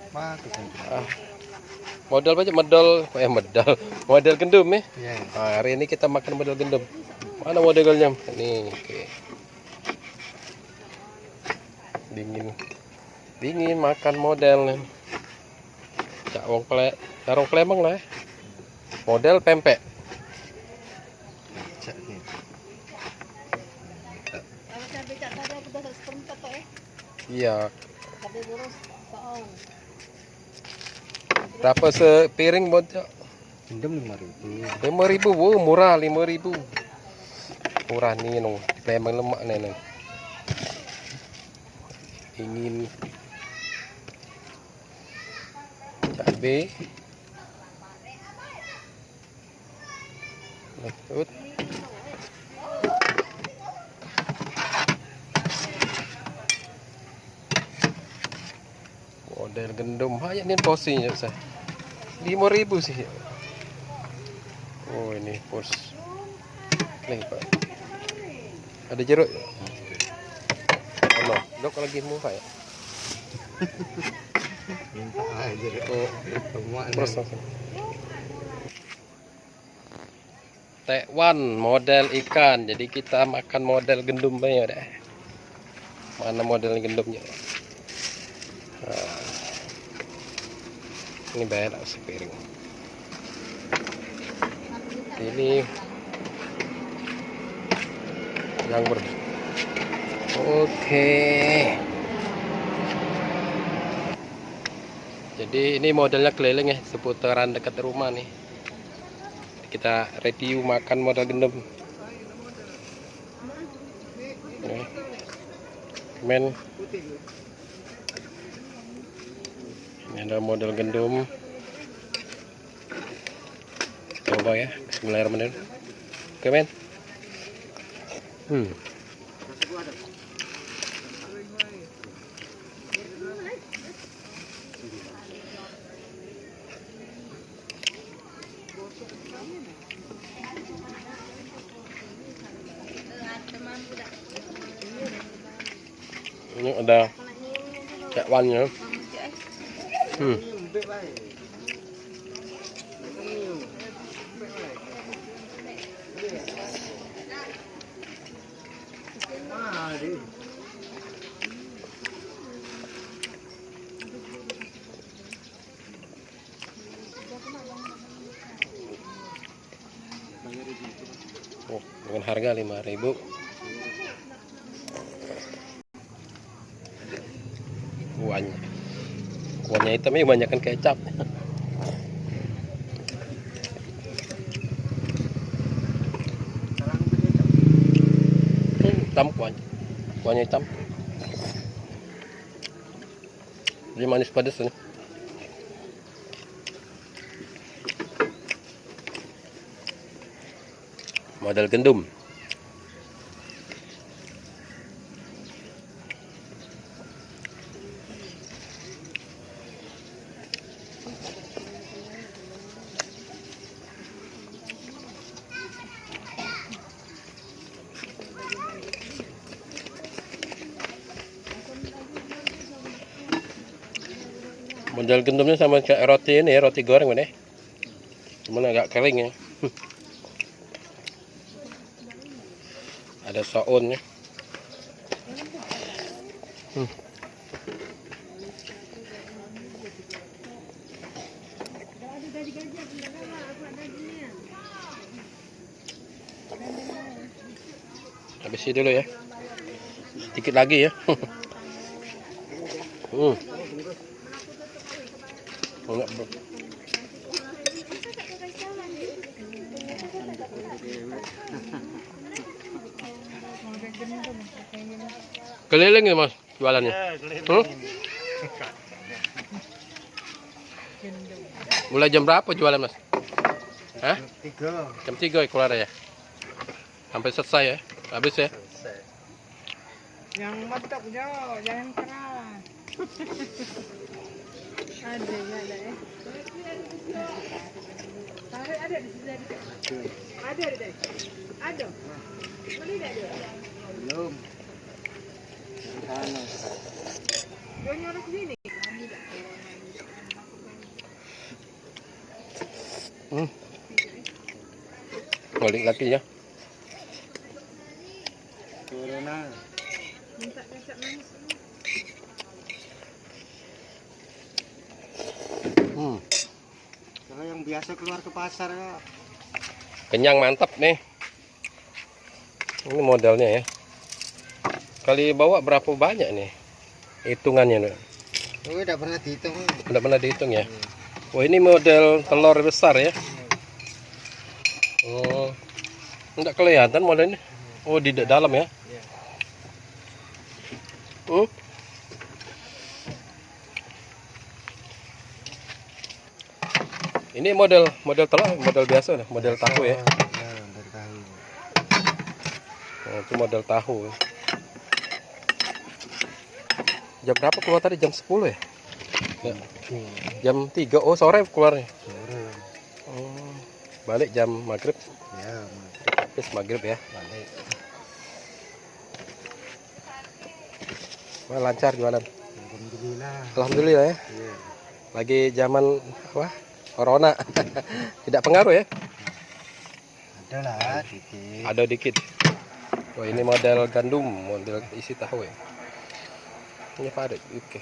Ah, modal aja modal gendum ya. Nah, hari ini kita makan modal gendum. Mana modelnya? Ini oke. Dingin makan model nih. Carong Palembang lah. Model pempek. Iya. Berapa sepiring buat? Gendum 5.000. 5.000, murah 5.000. Murah nih no, di Palembang lemak nih. Ingin cabai. Lanjut. Model gendum banyak nih porsinya saya. 5.000 sih. Oh ini pos. Nih Pak. Ada jeruk. Oh, dok lagi murah ya. Minta aja deh. Terus langsung. Tekwan model ikan. Jadi kita makan model gendumnya ya deh. Mana model gendumnya? Nah, ini bayar sepiring. Ini yang Oke. Jadi ini modelnya keliling ya, seputaran dekat rumah nih. Kita review makan model gendum. Nih. Men. Ini ada model gendum. Coba ya, bismillahirrahmanirrahim. Oke men. Ini ada cakwannya. Oh, dengan harga 5.000. Kuahnya hitamnya kebanyakan kecap. Hitam kuahnya hitam. Jadi manis pedas nih. Model gendum. Model gendumnya sama kayak roti ini ya, roti goreng mana? Cuman agak kering ya. Ada soun ya. Habisi dulu ya. Sedikit lagi ya. Enggak, bro. Keliling ya mas jualannya? Mulai jam berapa jualan mas? Hah? Jam 3 ya keluar ya? Sampai selesai ya? Habis ya? Yang mantap Jo, jangan keras. Ada ya. Ada di sini. Ada. Ada. Beli enggak dia? Belum. Sana. Dia nyuruh sini. Balik lagi ya. Corona. Minta kacang manis. Kalau yang biasa keluar ke pasar ya. Kenyang mantap nih. Ini modalnya ya. Kali bawa berapa banyak nih? Hitungannya nih. Oh, udah pernah dihitung. Udah pernah dihitung ya. Wah, ini model telur besar ya. Oh. Enggak kelihatan modelnya. Oh, di dalam ya. Iya. Ini model telur, model biasa, model tahu ya. Ya, dari tahu. Oh, itu model tahu. Jam berapa keluar tadi? Jam 10 ya? Ya. Jam 3. Oh, sore keluarnya. Sore. Oh, balik jam maghrib. Ya, Habis maghrib ya. balik. Wah, lancar jualan. Alhamdulillah. Alhamdulillah ya. Iya. Lagi zaman apa? Corona. Tidak pengaruh ya? Ada lah, dikit. Ada dikit. Oh, ini model gandum, model isi tahu ya. Ini padat. Oke.